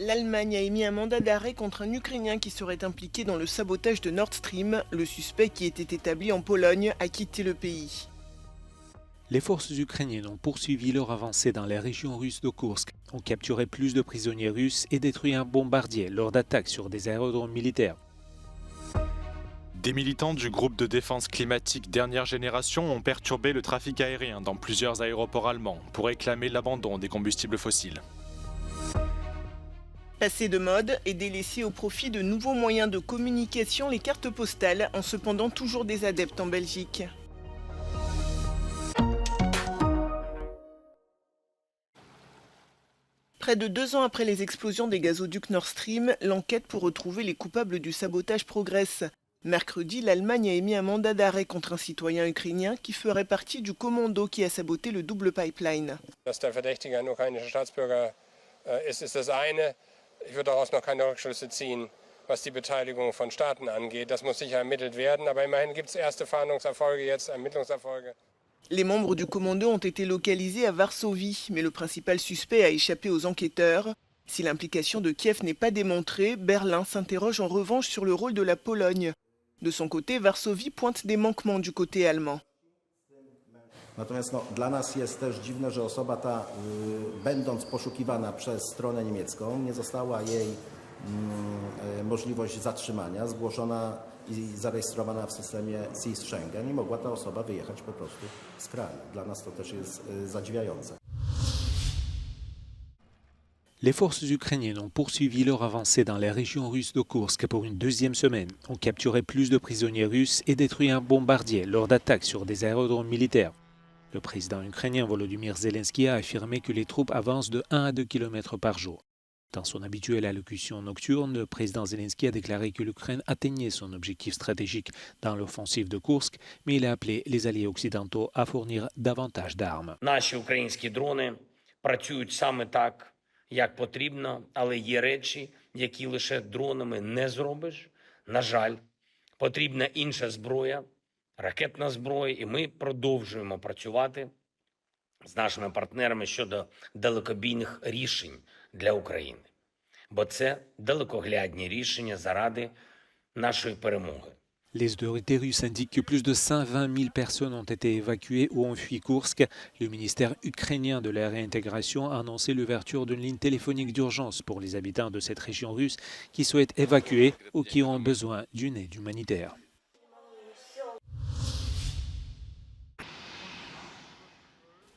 L'Allemagne a émis un mandat d'arrêt contre un Ukrainien qui serait impliqué dans le sabotage de Nord Stream. Le suspect, qui était établi en Pologne, a quitté le pays. Les forces ukrainiennes ont poursuivi leur avancée dans les régions russes de Koursk, ont capturé plus de prisonniers russes et détruit un bombardier lors d'attaques sur des aérodromes militaires. Des militants du groupe de défense climatique Dernière Génération ont perturbé le trafic aérien dans plusieurs aéroports allemands pour réclamer l'abandon des combustibles fossiles. Passé de mode et délaissé au profit de nouveaux moyens de communication, les cartes postales ont cependant toujours des adeptes en Belgique. Près de 2 ans après les explosions des gazoducs Nord Stream, l'enquête pour retrouver les coupables du sabotage progresse. Mercredi, l'Allemagne a émis un mandat d'arrêt contre un citoyen ukrainien qui ferait partie du commando qui a saboté le double pipeline. Dass der Verdächtige ein ukrainischer Staatsbürger ist das eine. Ich würde daraus noch keine Rückschlüsse ziehen, was die Beteiligung von Staaten angeht. Das muss sicher ermittelt werden, aber immerhin gibt es erste Fahndungserfolge, jetzt Ermittlungserfolge. Les membres du commando ont été localisés à Varsovie, mais le principal suspect a échappé aux enquêteurs. Si l'implication de Kiev n'est pas démontrée, Berlin s'interroge en revanche sur le rôle de la Pologne. De son côté, Varsovie pointe des manquements du côté allemand. Natomiast dla nas jest też dziwne, że osoba ta, będąc poszukiwana przez stronę niemiecką, nie została jej możliwość zatrzymania, zgłoszona i zarejestrowana w systemie SIS Schengen i mogła ta osoba wyjechać po prostu z kraju. Dla nas to też jest zadziwiające. Les forces ukrainiennes ont poursuivi leur avancée dans les régions russes de Koursk pour une deuxième semaine, ont capturé plus de prisonniers russes et détruit un bombardier lors d'attaques sur des aérodromes militaires. Le président ukrainien Volodymyr Zelensky a affirmé que les troupes avancent de 1 à 2 km par jour. Dans son habituelle allocution nocturne, le président Zelensky a déclaré que l'Ukraine atteignait son objectif stratégique dans l'offensive de Koursk, mais il a appelé les alliés occidentaux à fournir davantage d'armes. Наші українські дрони працюють саме так, як потрібно, але є речі, які лише дронами не зробиш. На жаль, потрібна інша зброя, ракетна зброя, і ми продовжуємо працювати з нашими партнерами щодо далекобійних рішень для України. Бо це далекоглядні рішення заради нашої перемоги. Les autorités russes indiquent que plus de 120 000 personnes ont été évacuées ou ont fui Koursk. Le ministère ukrainien de la réintégration a annoncé l'ouverture d'une ligne téléphonique d'urgence pour les habitants de cette région russe qui souhaitent évacuer ou qui ont besoin d'une aide humanitaire.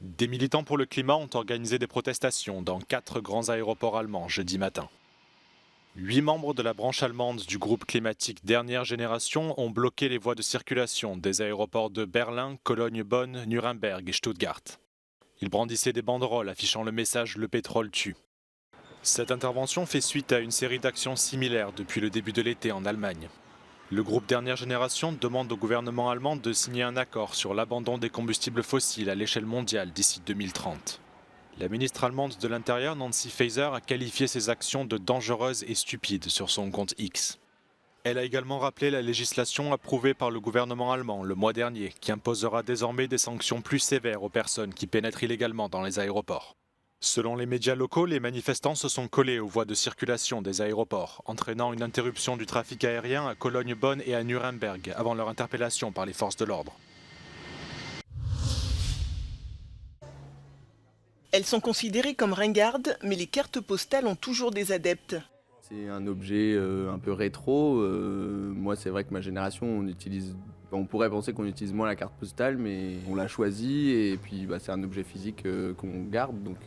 Des militants pour le climat ont organisé des protestations dans 4 grands aéroports allemands jeudi matin. 8 membres de la branche allemande du groupe climatique Dernière Génération ont bloqué les voies de circulation des aéroports de Berlin, Cologne, Bonn, Nuremberg et Stuttgart. Ils brandissaient des banderoles affichant le message « Le pétrole tue ». Cette intervention fait suite à une série d'actions similaires depuis le début de l'été en Allemagne. Le groupe Dernière Génération demande au gouvernement allemand de signer un accord sur l'abandon des combustibles fossiles à l'échelle mondiale d'ici 2030. La ministre allemande de l'Intérieur, Nancy Faeser, a qualifié ces actions de dangereuses et stupides sur son compte X. Elle a également rappelé la législation approuvée par le gouvernement allemand le mois dernier, qui imposera désormais des sanctions plus sévères aux personnes qui pénètrent illégalement dans les aéroports. Selon les médias locaux, les manifestants se sont collés aux voies de circulation des aéroports, entraînant une interruption du trafic aérien à Cologne, Bonn et à Nuremberg avant leur interpellation par les forces de l'ordre. Elles sont considérées comme ringardes, mais les cartes postales ont toujours des adeptes. C'est un objet un peu rétro. Moi, c'est vrai que ma génération, on pourrait penser qu'on utilise moins la carte postale, mais on l'a choisie et puis c'est un objet physique qu'on garde, donc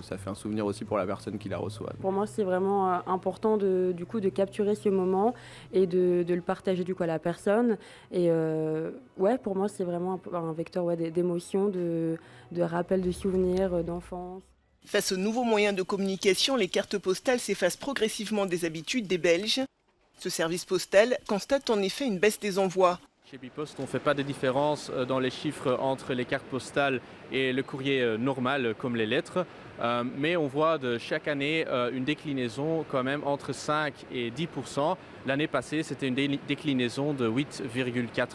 ça fait un souvenir aussi pour la personne qui la reçoit. Pour moi, c'est vraiment important de capturer ce moment et de le partager à la personne. Et pour moi, c'est vraiment un vecteur d'émotion, de rappel de souvenirs d'enfance. Face aux nouveaux moyens de communication, les cartes postales s'effacent progressivement des habitudes des Belges. Ce service postal constate en effet une baisse des envois. Chez Bipost, on ne fait pas de différence dans les chiffres entre les cartes postales et le courrier normal comme les lettres. Mais on voit de chaque année une déclinaison quand même entre 5 et 10%. L'année passée, c'était une déclinaison de 8,4%.